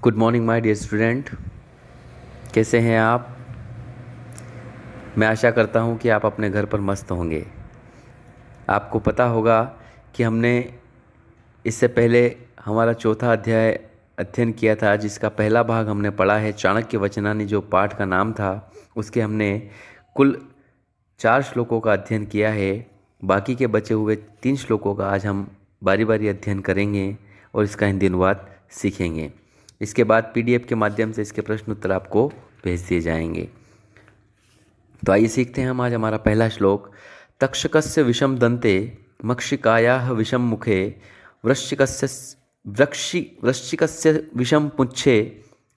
Good morning my dear student. कैसे हैं आप? मैं आशा करता हूं कि आप अपने घर पर मस्त होंगे। आपको पता होगा कि हमने इससे पहले हमारा चौथा अध्याय अध्ययन किया था, जिसका पहला भाग हमने पढ़ा है चाणक्य वचनानि, जो पाठ का नाम था। उसके हमने कुल 4 श्लोकों का अध्ययन किया है। बाकी के बचे हुए 3 श्लोकों का आज हम बारी बारी अध्ययन करेंगे और इसका हिंदी अनुवाद सीखेंगे। इसके बाद पीडीएफ के माध्यम से इसके प्रश्न उत्तर आपको भेज दिए जाएंगे। तो आइए सीखते हैं हम आज हमारा पहला श्लोक। तक्षकस्य विषम दंते मक्षिकायाः विषम मुखे वृश्चिकस्य वृश्चिकस्य विषम पुच्छे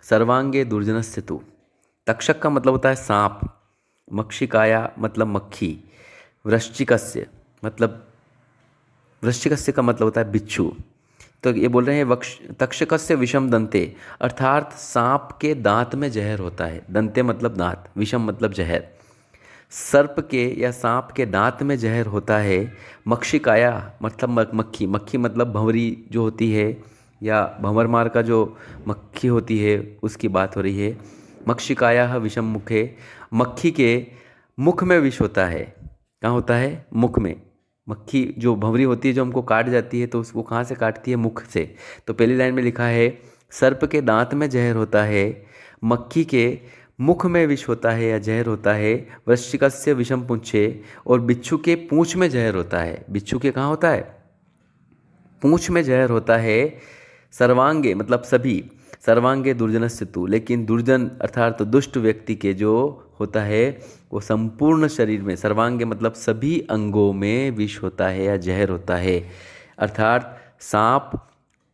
सर्वांगे दुर्जनस्य तु। तक्षक का मतलब होता है सांप, मक्षिकाया मतलब मक्खी, वृश्चिकस्य मतलब वृश्चिकस्य का मतलब होता है बिच्छू। तो ये बोल रहे हैं तक्षकस्य विषम दंते, अर्थात सांप के दांत में जहर होता है। दंते मतलब दांत, विषम मतलब जहर। सर्प के या सांप के दांत में जहर होता है। मक्षिकाया मतलब मक्खी, मक्खी मतलब भंवरी जो होती है, या भंवरमार का जो मक्खी होती है उसकी बात हो रही है। मक्षिकाया विषम मुखे, मक्खी के मुख में विष होता है। कहाँ होता है? मुख में। मक्खी जो भंवरी होती है जो हमको काट जाती है, तो उसको कहाँ से काटती है? मुख से। तो पहली लाइन में लिखा है सर्प के दांत में जहर होता है, मक्खी के मुख में विष होता है या जहर होता है। वृश्चिकस्य विषम पुच्छे, और बिच्छू के पूंछ में जहर होता है। बिच्छू के कहाँ होता है? पूंछ में जहर होता है। सर्वांगे मतलब सभी, सर्वांगे दुर्जनस्य तु, लेकिन दुर्जन अर्थात दुष्ट व्यक्ति के जो होता है वो संपूर्ण शरीर में, सर्वांगे मतलब सभी अंगों में विष होता है या जहर होता है। अर्थात सांप,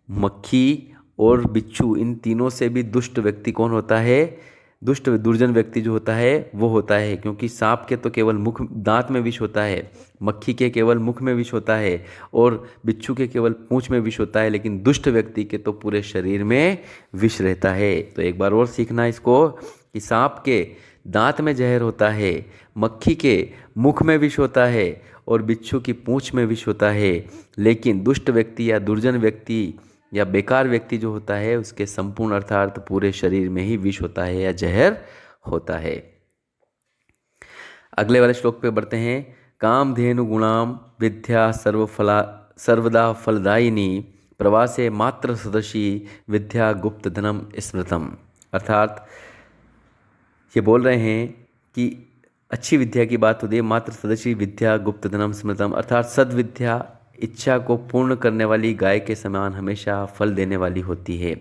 मक्खी और बिच्छू, इन तीनों से भी दुष्ट व्यक्ति कौन होता है? दुष्ट दुर्जन व्यक्ति जो होता है वो होता है। क्योंकि सांप के तो केवल मुख दांत में विष होता है, मक्खी के केवल मुख में विष होता है, और बिच्छू के केवल पूंछ में विष होता है, लेकिन दुष्ट व्यक्ति के तो पूरे शरीर में विष रहता है। तो एक बार और सीखना इसको कि सांप के दांत में जहर होता है, मक्खी के मुख में विष होता है, और बिच्छू की पूंछ में विष होता है, लेकिन दुष्ट व्यक्ति या दुर्जन व्यक्ति या बेकार व्यक्ति जो होता है उसके संपूर्ण अर्थात पूरे शरीर में ही विष होता है या जहर होता है। अगले वाले श्लोक पे बढ़ते हैं। कामधेनु गुणाम विद्या सर्वदा फलदायिनी प्रवासे मात्र सदशी विद्या गुप्त धनम स्मृतम। अर्थात ये बोल रहे हैं कि अच्छी विद्या की बात होती है। मात्र सदशी विद्या गुप्त धनम स्मृतम, अर्थात सद्विद्या इच्छा को पूर्ण करने वाली गाय के समान हमेशा फल देने वाली होती है।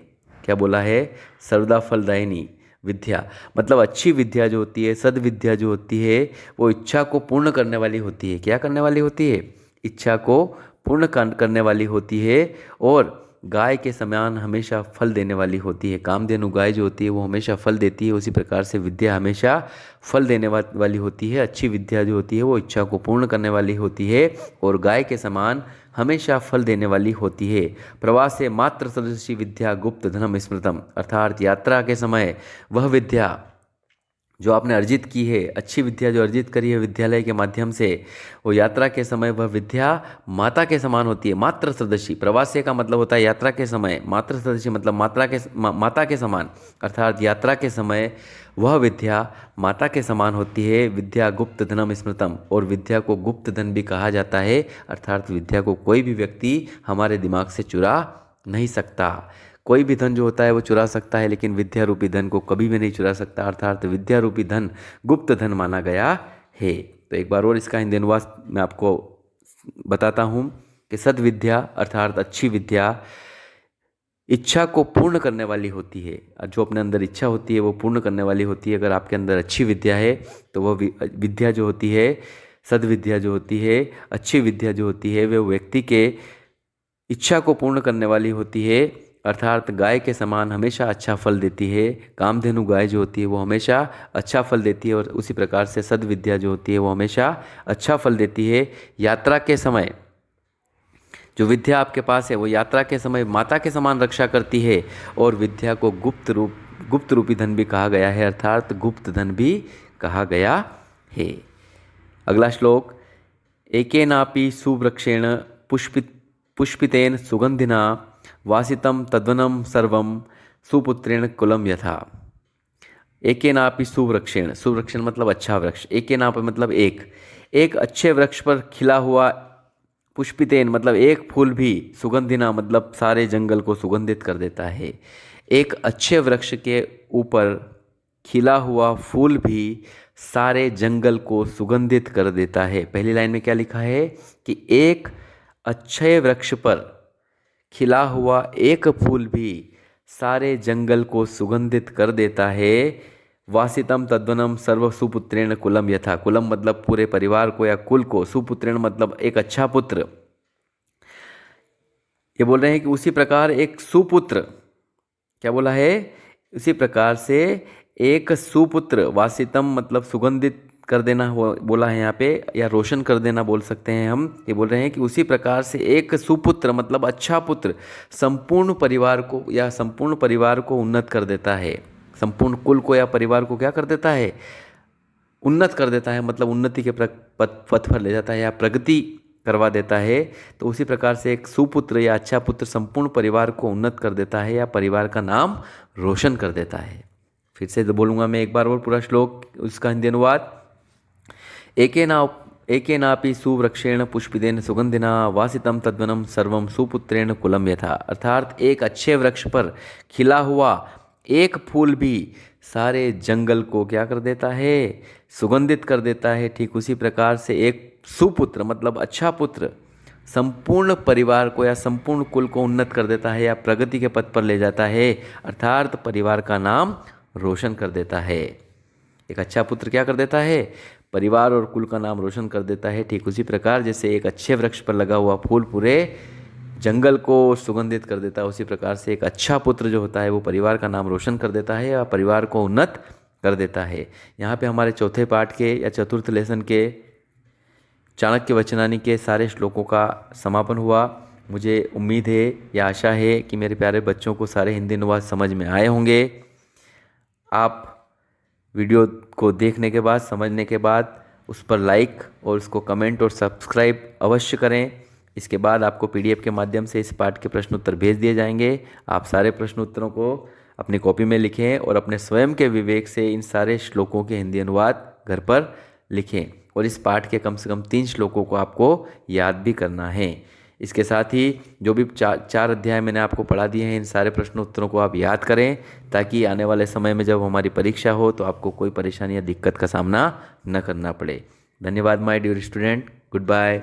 क्या बोला है? सर्वदा फलदायिनी विद्या, मतलब अच्छी विद्या जो होती है, सद्विद्या जो होती है, वो इच्छा को पूर्ण करने वाली होती है। क्या करने वाली होती है? इच्छा को पूर्ण करने वाली होती है, और गाय के समान हमेशा फल देने वाली होती है। कामधेनु गाय जो होती है वो हमेशा फल देती है, उसी प्रकार से विद्या हमेशा फल देने वाली होती है। अच्छी विद्या जो होती है वो इच्छा को पूर्ण करने वाली होती है, और गाय के समान हमेशा फल देने वाली होती है। प्रवासे मात्र सदृशी विद्या गुप्त धनम स्मृतम, अर्थात यात्रा के समय वह विद्या जो आपने अर्जित की है, अच्छी विद्या जो अर्जित करी है विद्यालय के माध्यम से, वो यात्रा के समय वह विद्या माता के समान होती है। मात्र सदृशी, प्रवास्य का मतलब होता है यात्रा के समय, मात्र सदृशी मतलब माता के समान, अर्थात यात्रा के समय वह विद्या माता के समान होती है। विद्या गुप्त धनम स्मृतम, और विद्या को गुप्त धन भी कहा जाता है, अर्थात विद्या को कोई भी व्यक्ति हमारे दिमाग से चुरा नहीं सकता। कोई भी धन जो होता है वो चुरा सकता है, लेकिन विद्या रूपी धन को कभी भी नहीं चुरा सकता, अर्थात विद्या रूपी धन गुप्त धन माना गया है। तो एक बार और इसका हिंदी अनुवाद मैं आपको बताता हूँ कि सद्विद्या अर्थात अच्छी विद्या इच्छा को पूर्ण करने वाली होती है। जो अपने अंदर इच्छा होती है वो पूर्ण करने वाली होती है। अगर आपके अंदर अच्छी विद्या है तो वह विद्या जो होती है, सद्विद्या जो होती है, अच्छी विद्या जो होती है, वह व्यक्ति के इच्छा को पूर्ण करने वाली होती है, अर्थात गाय के समान हमेशा अच्छा फल देती है। कामधेनु गाय जो होती है वो हमेशा अच्छा फल देती है, और उसी प्रकार से सद्विद्या जो होती है वो हमेशा अच्छा फल देती है। यात्रा के समय जो विद्या आपके पास है वो यात्रा के समय माता के समान रक्षा करती है, और विद्या को गुप्त रूपी धन भी कहा गया है, अर्थात गुप्त धन भी कहा गया है। अगला श्लोक। एकेनापि सुवृक्षेण पुष्पितेन सुगंधिना वासितम तद्वनं सर्वं सुपुत्रेण कुलम यथा। एकेनापि सुवृक्षेण, सुवृक्षेण मतलब अच्छा वृक्ष, एकेनापि मतलब एक, एक अच्छे वृक्ष पर खिला हुआ, पुष्पितेन मतलब एक फूल भी, सुगंधिना मतलब सारे जंगल को सुगंधित कर देता है। एक अच्छे वृक्ष के ऊपर खिला हुआ फूल भी सारे जंगल को सुगंधित कर देता है। पहली लाइन में क्या लिखा है कि एक अच्छे वृक्ष पर खिला हुआ एक फूल भी सारे जंगल को सुगंधित कर देता है। वासितम तद्वनम सर्व सुपुत्रेण कुलम यथा, कुलम मतलब पूरे परिवार को या कुल को, सुपुत्रेण मतलब एक अच्छा पुत्र। ये बोल रहे हैं कि उसी प्रकार एक सुपुत्र, क्या बोला है, उसी प्रकार से एक सुपुत्र, वासितम मतलब सुगंधित कर देना बोला है यहाँ पे, या रोशन कर देना बोल सकते हैं हम। ये बोल रहे हैं कि उसी प्रकार से एक सुपुत्र मतलब अच्छा पुत्र संपूर्ण परिवार को या संपूर्ण परिवार को उन्नत कर देता है। संपूर्ण कुल को या परिवार को क्या कर देता है, उन्नत कर देता है, मतलब उन्नति के पथ पर ले जाता है या प्रगति करवा देता है। तो उसी प्रकार से एक सुपुत्र या अच्छा पुत्र संपूर्ण परिवार को उन्नत कर देता है या परिवार का नाम रोशन कर देता है। फिर से बोलूँगा मैं एक बार और पूरा श्लोक, उसका हिंदी अनुवाद। एकेनापि सुवृक्षेण पुष्पितेन सुगंधिना वासितम तद्वनम सर्वम सुपुत्रेण कुलम यथा। अर्थात एक अच्छे वृक्ष पर खिला हुआ एक फूल भी सारे जंगल को क्या कर देता है, सुगंधित कर देता है। ठीक उसी प्रकार से एक सुपुत्र मतलब अच्छा पुत्र संपूर्ण परिवार को या संपूर्ण कुल को उन्नत कर देता है या प्रगति के पथ पर ले जाता है, अर्थात परिवार का नाम रोशन कर देता है। एक अच्छा पुत्र क्या कर देता है, परिवार और कुल का नाम रोशन कर देता है। ठीक उसी प्रकार जैसे एक अच्छे वृक्ष पर लगा हुआ फूल पूरे जंगल को सुगंधित कर देता है, उसी प्रकार से एक अच्छा पुत्र जो होता है वो परिवार का नाम रोशन कर देता है या परिवार को उन्नत कर देता है। यहाँ पे हमारे चौथे पाठ के या चतुर्थ लेसन के चाणक्य वचनानी के सारे श्लोकों का समापन हुआ। मुझे उम्मीद है या आशा है कि मेरे प्यारे बच्चों को सारे हिंदी अनुवाद समझ में आए होंगे। आप वीडियो को देखने के बाद, समझने के बाद उस पर लाइक और उसको कमेंट और सब्सक्राइब अवश्य करें। इसके बाद आपको पीडीएफ के माध्यम से इस पाठ के प्रश्न उत्तर भेज दिए जाएंगे। आप सारे प्रश्न उत्तरों को अपनी कॉपी में लिखें और अपने स्वयं के विवेक से इन सारे श्लोकों के हिंदी अनुवाद घर पर लिखें और इस पाठ के कम से कम 3 श्लोकों को आपको याद भी करना है। इसके साथ ही जो भी चार अध्याय मैंने आपको पढ़ा दिए हैं, इन सारे प्रश्न उत्तरों को आप याद करें ताकि आने वाले समय में जब हमारी परीक्षा हो तो आपको कोई परेशानी या दिक्कत का सामना न करना पड़े। धन्यवाद my dear student, good bye.